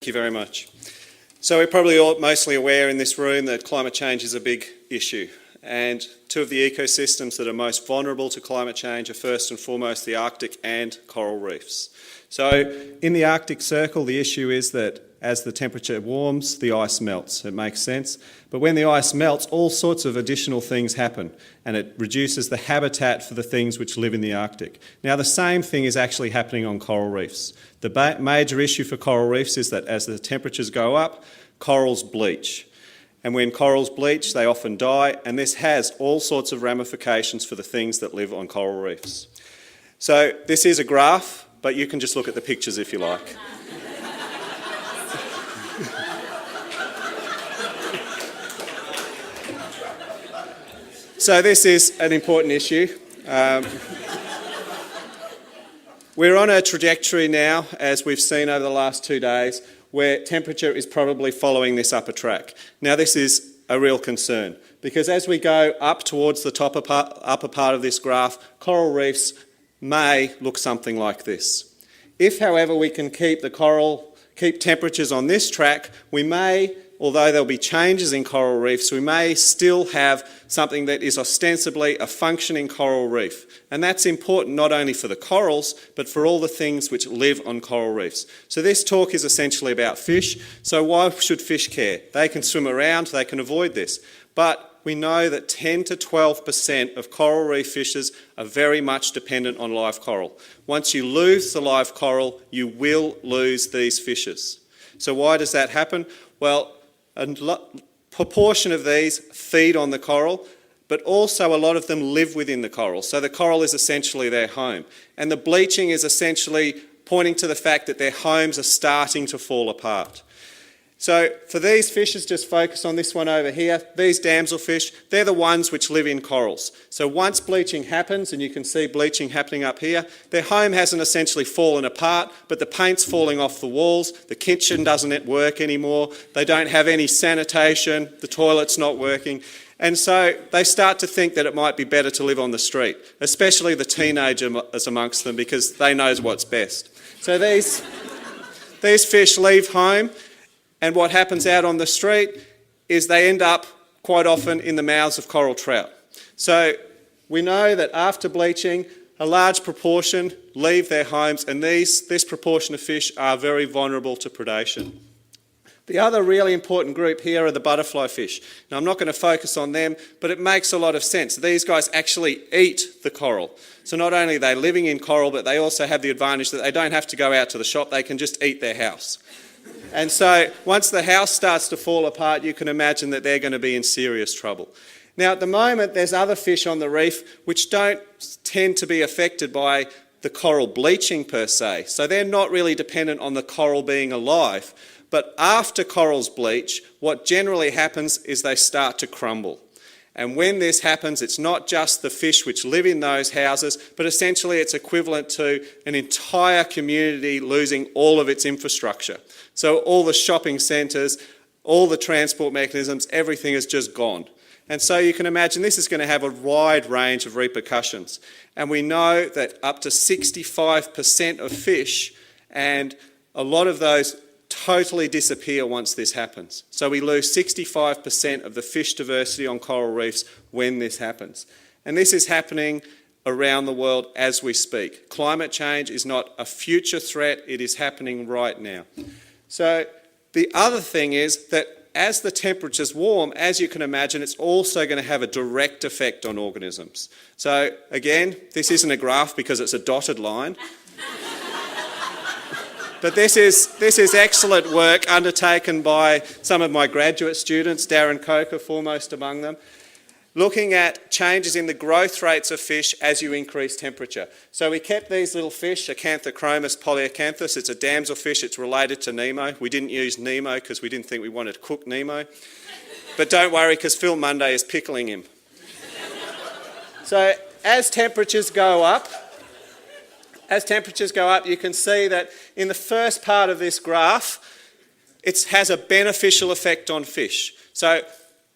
you very much. So we're probably all mostly aware in this room that climate change is a big issue, and two of the ecosystems that are most vulnerable to climate change are first and foremost the Arctic and coral reefs. So in the Arctic Circle, the issue is that as the temperature warms, the ice melts. It makes sense. But when the ice melts, all sorts of additional things happen, and it reduces the habitat for the things which live in the Arctic. Now, the same thing is actually happening on coral reefs. The major issue for coral reefs is that as the temperatures go up, corals bleach. And when corals bleach, they often die, and this has all sorts of ramifications for the things that live on coral reefs. So this is a graph, but you can just look at the pictures if you like. So this is an important issue. We're on a trajectory now, as we've seen over the last 2 days, where temperature is probably following this upper track. Now this is a real concern, because as we go up towards the upper part of this graph, coral reefs may look something like this. If, however, we can keep temperatures on this track, we may, although there'll be changes in coral reefs, we may still have something that is ostensibly a functioning coral reef. And that's important not only for the corals, but for all the things which live on coral reefs. So this talk is essentially about fish. So why should fish care? They can swim around, they can avoid this. But we know that 10 to 12% of coral reef fishes are very much dependent on live coral. Once you lose the live coral, you will lose these fishes. So why does that happen? Well, a proportion of these feed on the coral, but also a lot of them live within the coral. So the coral is essentially their home. And the bleaching is essentially pointing to the fact that their homes are starting to fall apart. So for these fishes, just focus on this one over here. These damselfish, they're the ones which live in corals. So once bleaching happens, and you can see bleaching happening up here, their home hasn't essentially fallen apart, but the paint's falling off the walls, the kitchen doesn't work anymore, they don't have any sanitation, the toilet's not working. And so they start to think that it might be better to live on the street, especially the teenagers amongst them, because they know what's best. So these fish leave home, and what happens out on the street is they end up quite often in the mouths of coral trout. So we know that after bleaching, a large proportion leave their homes, and this proportion of fish are very vulnerable to predation. The other really important group here are the butterfly fish. Now, I'm not going to focus on them, but it makes a lot of sense. These guys actually eat the coral. So not only are they living in coral, but they also have the advantage that they don't have to go out to the shop, they can just eat their house. And so once the house starts to fall apart, you can imagine that they're going to be in serious trouble. Now, at the moment, there's other fish on the reef which don't tend to be affected by the coral bleaching per se. So they're not really dependent on the coral being alive. But after corals bleach, what generally happens is they start to crumble. And when this happens, it's not just the fish which live in those houses, but essentially it's equivalent to an entire community losing all of its infrastructure. So all the shopping centres, all the transport mechanisms, everything is just gone. And so you can imagine this is going to have a wide range of repercussions. And we know that up to 65% of fish, and a lot of those totally disappear once this happens. So we lose 65% of the fish diversity on coral reefs when this happens. And this is happening around the world as we speak. Climate change is not a future threat, it is happening right now. So the other thing is that as the temperatures warm, as you can imagine, it's also going to have a direct effect on organisms. So again, this isn't a graph because it's a dotted line. But this is excellent work undertaken by some of my graduate students, Darren Coker foremost among them, looking at changes in the growth rates of fish as you increase temperature. So we kept these little fish, Acanthochromis polyacanthus. It's a damselfish, it's related to Nemo. We didn't use Nemo because we didn't think we wanted to cook Nemo. But don't worry, because Phil Munday is pickling him. So as temperatures go up, you can see that in the first part of this graph, it has a beneficial effect on fish. So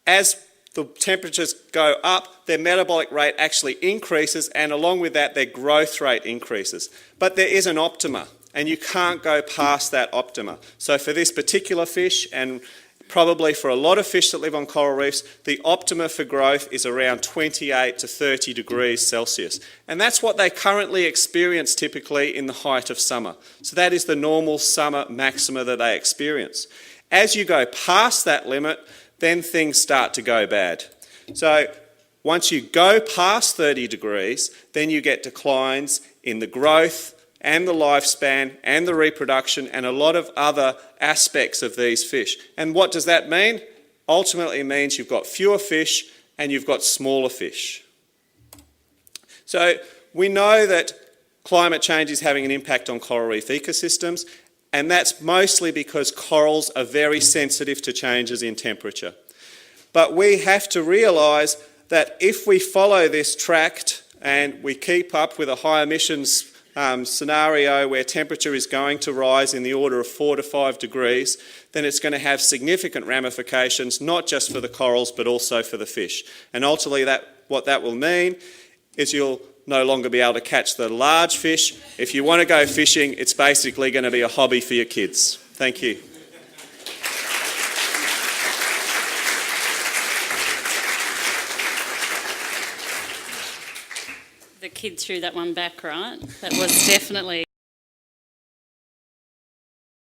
as the temperatures go up, their metabolic rate actually increases, and along with that, their growth rate increases. But there is an optima. and you can't go past that optima. So for this particular fish, and probably for a lot of fish that live on coral reefs, the optima for growth is around 28 to 30 degrees Celsius. And that's what they currently experience typically in the height of summer. So that is the normal summer maxima that they experience. As you go past that limit, then things start to go bad. So once you go past 30 degrees, then you get declines in the growth and the lifespan and the reproduction and a lot of other aspects of these fish. And what does that mean? Ultimately it means you've got fewer fish and you've got smaller fish. So we know that climate change is having an impact on coral reef ecosystems, and that's mostly because corals are very sensitive to changes in temperature. But we have to realise that if we follow this tract and we keep up with a high emissions scenario where temperature is going to rise in the order of 4 to 5 degrees, then it's going to have significant ramifications, not just for the corals but also for the fish. And ultimately what that will mean is you'll no longer be able to catch the large fish. If you want to go fishing, it's basically going to be a hobby for your kids. Thank you. The kid threw that one back, right? That was definitely...